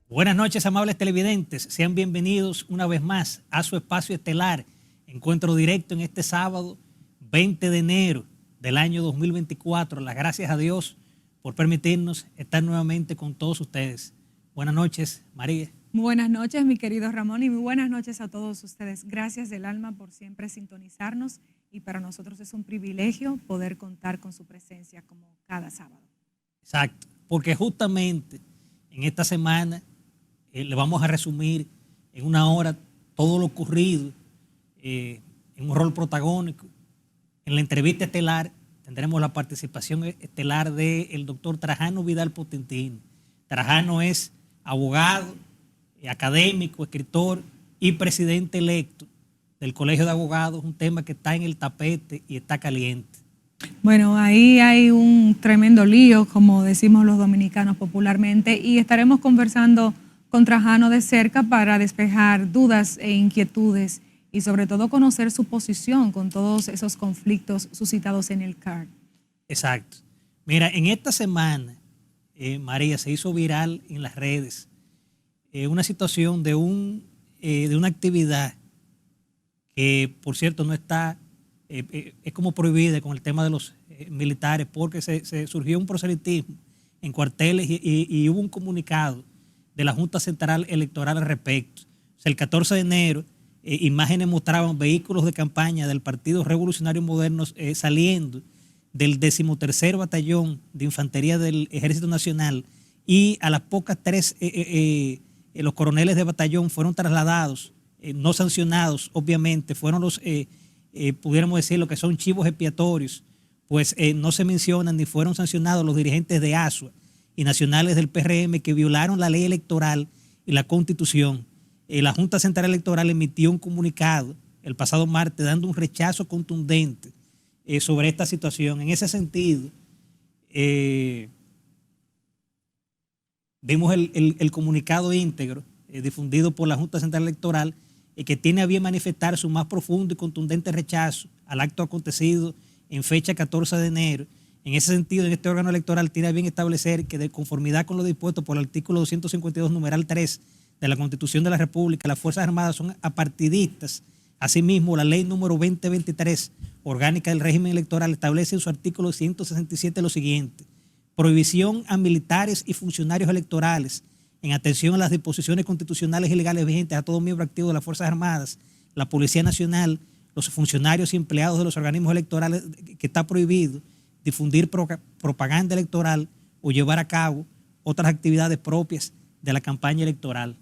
Buenas noches, amables televidentes. Sean bienvenidos una vez más a su espacio estelar. Encuentro directo en este sábado, 20 de enero del año 2024. Las gracias a Dios por permitirnos estar nuevamente con todos ustedes. Buenas noches, María. Buenas noches, mi querido Ramón, y muy buenas noches a todos ustedes. Gracias del alma por siempre sintonizarnos y para nosotros es un privilegio poder contar con su presencia como cada sábado. Exacto, porque justamente en esta semana le vamos a resumir en una hora todo lo ocurrido en un rol protagónico. En la entrevista estelar tendremos la participación estelar del doctor Trajano Vidal Potentín. Trajano es abogado, académico, escritor y presidente electo del Colegio de Abogados, un tema que está en el tapete y está caliente. Bueno, ahí hay un tremendo lío, como decimos los dominicanos popularmente, y estaremos conversando con Trajano de cerca para despejar dudas e inquietudes y sobre todo conocer su posición con todos esos conflictos suscitados en el CAR. Exacto. Mira, en esta semana, María, se hizo viral en las redes una situación de una actividad que, por cierto, no está, es como prohibida con el tema de los militares, porque se surgió un proselitismo en cuarteles y hubo un comunicado de la Junta Central Electoral al respecto. O sea, el 14 de enero, imágenes mostraban vehículos de campaña del Partido Revolucionario Moderno saliendo del 13º Batallón de Infantería del Ejército Nacional, y a las pocas los coroneles de batallón fueron trasladados, no sancionados, obviamente, fueron los, pudiéramos decir, lo que son chivos expiatorios, pues no se mencionan ni fueron sancionados los dirigentes de ASUA y nacionales del PRM que violaron la ley electoral y la Constitución. La Junta Central Electoral emitió un comunicado el pasado martes dando un rechazo contundente sobre esta situación. En ese sentido, vimos el comunicado íntegro difundido por la Junta Central Electoral que tiene a bien manifestar su más profundo y contundente rechazo al acto acontecido en fecha 14 de enero. En ese sentido, en este órgano electoral tiene a bien establecer que, de conformidad con lo dispuesto por el artículo 252, numeral 3 de la Constitución de la República, las Fuerzas Armadas son apartidistas. Asimismo, la ley número 2023, orgánica del régimen electoral, establece en su artículo 167 lo siguiente: prohibición a militares y funcionarios electorales, en atención a las disposiciones constitucionales y legales vigentes, a todo miembro activo de las Fuerzas Armadas, la Policía Nacional, los funcionarios y empleados de los organismos electorales, que está prohibido difundir propaganda electoral o llevar a cabo otras actividades propias de la campaña electoral.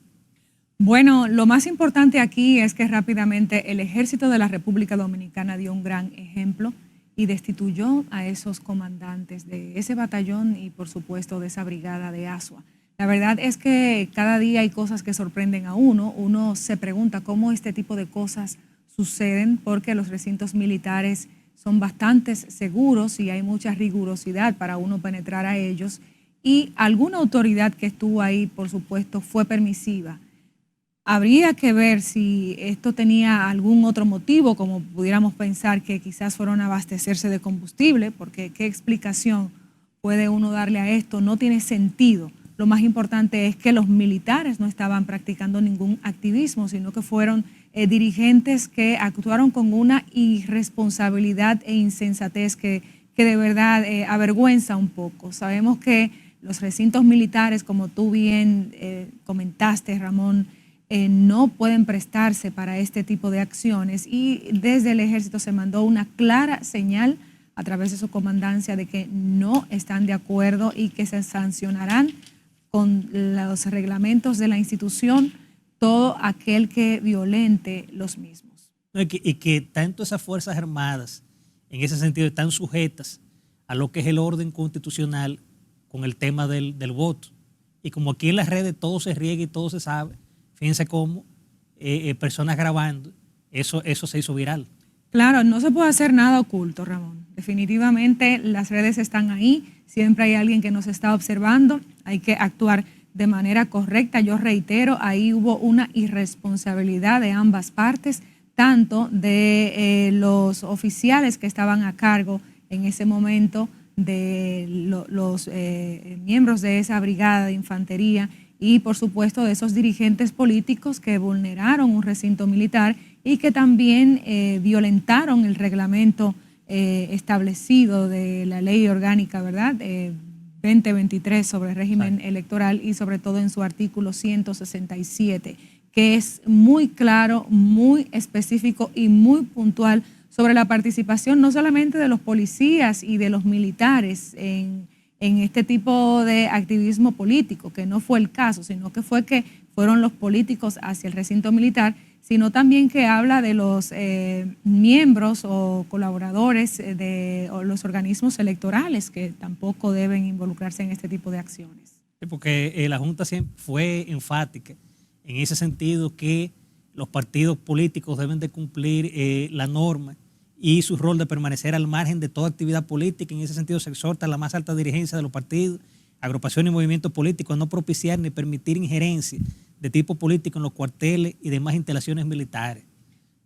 Bueno, lo más importante aquí es que rápidamente el Ejército de la República Dominicana dio un gran ejemplo y destituyó a esos comandantes de ese batallón y, por supuesto, de esa brigada de ASUA. La verdad es que cada día hay cosas que sorprenden a uno. Uno se pregunta cómo este tipo de cosas suceden, porque los recintos militares son bastante seguros y hay mucha rigurosidad para uno penetrar a ellos. Y alguna autoridad que estuvo ahí, por supuesto, fue permisiva. Habría que ver si esto tenía algún otro motivo, como pudiéramos pensar que quizás fueron a abastecerse de combustible, porque qué explicación puede uno darle a esto. No tiene sentido. Lo más importante es que los militares no estaban practicando ningún activismo, sino que fueron dirigentes que actuaron con una irresponsabilidad e insensatez que de verdad avergüenza un poco. Sabemos que los recintos militares, como tú bien comentaste, Ramón, no pueden prestarse para este tipo de acciones, y desde el Ejército se mandó una clara señal a través de su comandancia de que no están de acuerdo y que se sancionarán con los reglamentos de la institución todo aquel que violente los mismos. Y que tanto esas Fuerzas Armadas, en ese sentido, están sujetas a lo que es el orden constitucional con el tema del voto. Y como aquí en las redes todo se riega y todo se sabe, fíjense cómo personas grabando, eso se hizo viral. Claro, no se puede hacer nada oculto, Ramón. Definitivamente las redes están ahí, siempre hay alguien que nos está observando, hay que actuar de manera correcta. Yo reitero, ahí hubo una irresponsabilidad de ambas partes, tanto de los oficiales que estaban a cargo en ese momento, de los miembros de esa brigada de infantería, y por supuesto de esos dirigentes políticos que vulneraron un recinto militar y que también violentaron el reglamento establecido de la ley orgánica, ¿verdad? 2023 sobre el régimen electoral y sobre todo en su artículo 167, que es muy claro, muy específico y muy puntual sobre la participación no solamente de los policías y de los militares en este tipo de activismo político, que no fue el caso, sino que fueron los políticos hacia el recinto militar, sino también que habla de los miembros o colaboradores de los organismos electorales que tampoco deben involucrarse en este tipo de acciones. Sí, porque la Junta siempre fue enfática en ese sentido que los partidos políticos deben de cumplir la norma y su rol de permanecer al margen de toda actividad política. En ese sentido se exhorta a la más alta dirigencia de los partidos, agrupaciones y movimientos políticos a no propiciar ni permitir injerencia de tipo político en los cuarteles y demás instalaciones militares.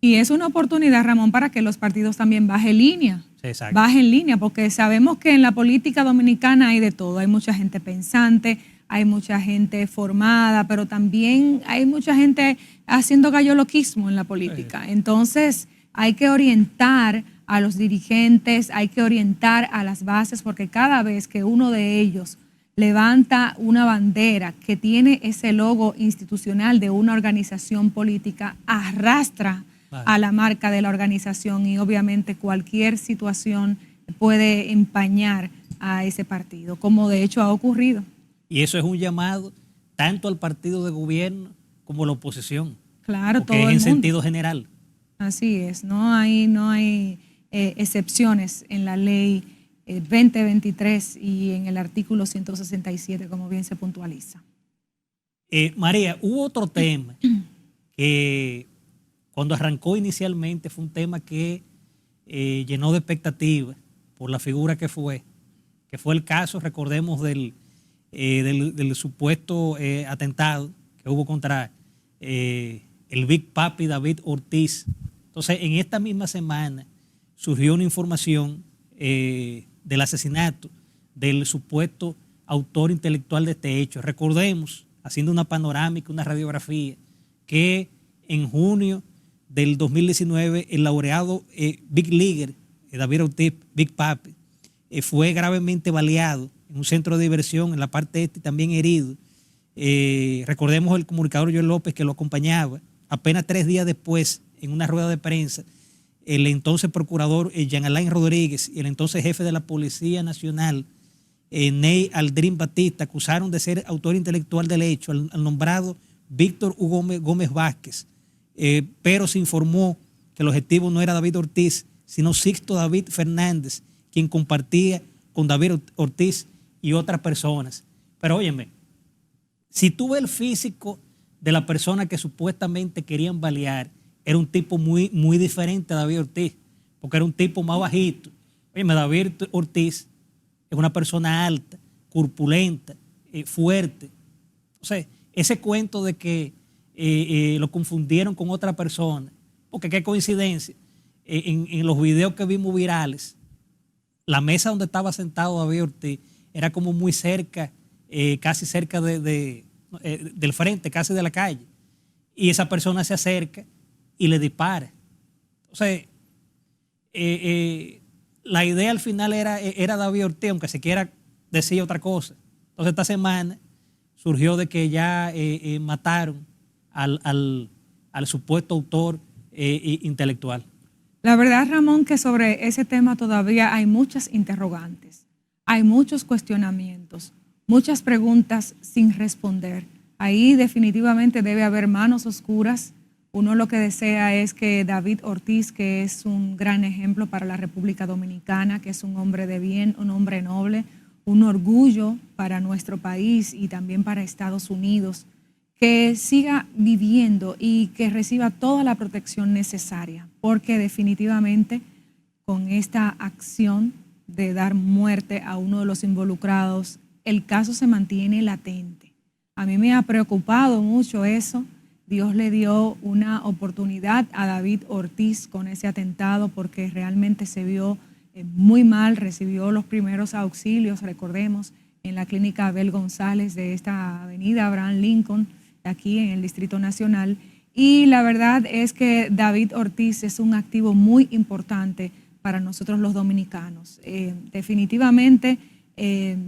Y es una oportunidad, Ramón, para que los partidos también bajen línea. Sí, exacto. Bajen línea, porque sabemos que en la política dominicana hay de todo. Hay mucha gente pensante, hay mucha gente formada, pero también hay mucha gente haciendo galloloquismo en la política. Entonces, hay que orientar a los dirigentes, hay que orientar a las bases, porque cada vez que uno de ellos levanta una bandera que tiene ese logo institucional de una organización política, arrastra a la marca de la organización y obviamente cualquier situación puede empañar a ese partido, como de hecho ha ocurrido. Y eso es un llamado tanto al partido de gobierno como a la oposición. Claro, todo el mundo. En sentido general. Así es, no hay excepciones en la ley 2023 y en el artículo 167, como bien se puntualiza. María, hubo otro tema que cuando arrancó inicialmente fue un tema que llenó de expectativas por la figura que fue el caso, recordemos, del supuesto atentado que hubo contra el Big Papi David Ortiz. Entonces, en esta misma semana surgió una información del asesinato del supuesto autor intelectual de este hecho. Recordemos, haciendo una panorámica, una radiografía, que en junio del 2019 el laureado Big Leaguer, David Ortiz, Big Papi, fue gravemente baleado en un centro de diversión en la parte este, también herido. Recordemos el comunicador Joel López que lo acompañaba. Apenas 3 días después, en una rueda de prensa, el entonces procurador Jean Alain Rodríguez y el entonces jefe de la Policía Nacional, Ney Aldrin Batista, acusaron de ser autor intelectual del hecho al nombrado Víctor Hugo Gómez Vázquez, pero se informó que el objetivo no era David Ortiz, sino Sixto David Fernández, quien compartía con David Ortiz y otras personas. Pero óyeme, si tú ves el físico de la persona que supuestamente querían balear, era un tipo muy, muy diferente a David Ortiz, porque era un tipo más bajito. Óyeme, David Ortiz es una persona alta, corpulenta, fuerte. O sea, ese cuento de que lo confundieron con otra persona, porque qué coincidencia, en los videos que vimos virales, la mesa donde estaba sentado David Ortiz era como muy cerca, casi cerca del frente, casi de la calle. Y esa persona se acerca y le dispara. O sea, la idea al final era David Ortiz, aunque se quiera decir otra cosa. Entonces esta semana surgió de que ya mataron al supuesto autor intelectual. La verdad, Ramón, que sobre ese tema todavía hay muchas interrogantes, hay muchos cuestionamientos, muchas preguntas sin responder. Ahí definitivamente debe haber manos oscuras. Uno lo que desea es que David Ortiz, que es un gran ejemplo para la República Dominicana, que es un hombre de bien, un hombre noble, un orgullo para nuestro país y también para Estados Unidos, que siga viviendo y que reciba toda la protección necesaria, porque definitivamente con esta acción de dar muerte a uno de los involucrados, el caso se mantiene latente. A mí me ha preocupado mucho eso. Dios le dio una oportunidad a David Ortiz con ese atentado porque realmente se vio muy mal, recibió los primeros auxilios, recordemos, en la clínica Abel González de esta avenida Abraham Lincoln, aquí en el Distrito Nacional. Y la verdad es que David Ortiz es un activo muy importante para nosotros los dominicanos. Definitivamente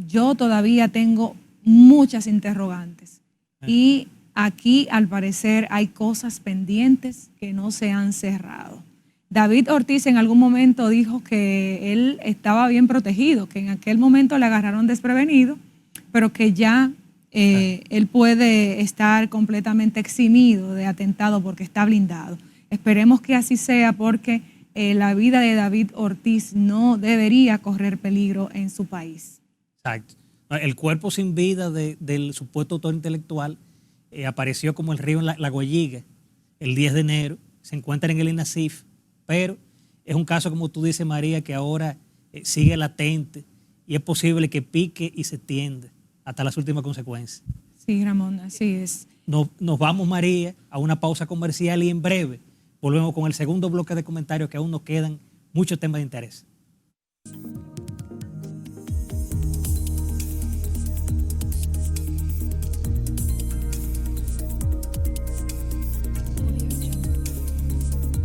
yo todavía tengo muchas interrogantes y aquí al parecer hay cosas pendientes que no se han cerrado. David Ortiz en algún momento dijo que él estaba bien protegido, que en aquel momento le agarraron desprevenido, pero que ya él puede estar completamente eximido de atentado porque está blindado. Esperemos que así sea porque la vida de David Ortiz no debería correr peligro en su país. Exacto. El cuerpo sin vida del supuesto autor intelectual apareció como el río en la Guayiga el 10 de enero, se encuentra en el INASIF, pero es un caso, como tú dices, María, que ahora sigue latente y es posible que pique y se extienda hasta las últimas consecuencias. Sí, Ramón, así es. Nos vamos, María, a una pausa comercial y en breve volvemos con el segundo bloque de comentarios, que aún nos quedan muchos temas de interés.